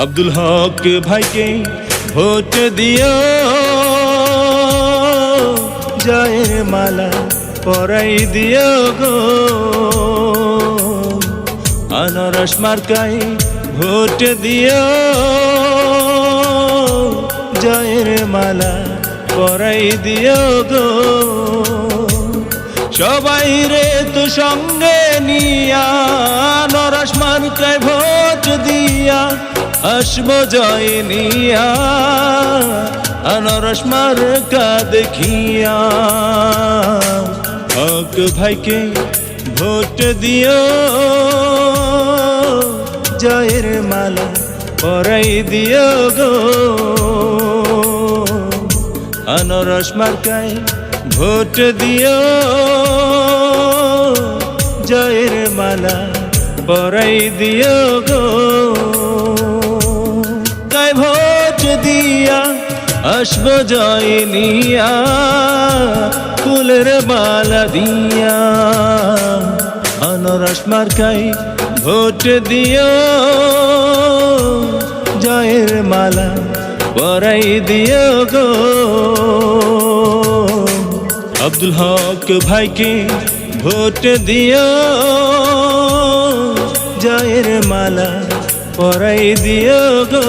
আব্দুল হক ভাইকে ভোট দিও, জয়ের মালা পরাই দিও গো। আনারস মার্কায় ভোট দিও, জয়ের মালা পরাই দিও গো। সবাই রে তো সঙ্গে নিয়া আনারস মার্কায় ভোট দিয়া আসবো জয় নিয়া, আনারস মার্কা দেখিয়া। হক ভাইকে ভোট দিও, জয়ের মালা পরাই দিও গো। আনারস মার্কায় ভোট দিও, জয়ের মালা পরাই দিও গো। গায়ে ভোট দিয়া আসবো জয় নিয়া, ফুলের মালা দিয়া। আনারস মার্কায় ভোট দিও, জয়ের মালা পরাই দিও গো। আব্দুল হক ভাইকে ভোট দিও, জয়ের মালা পরাই দিও গো।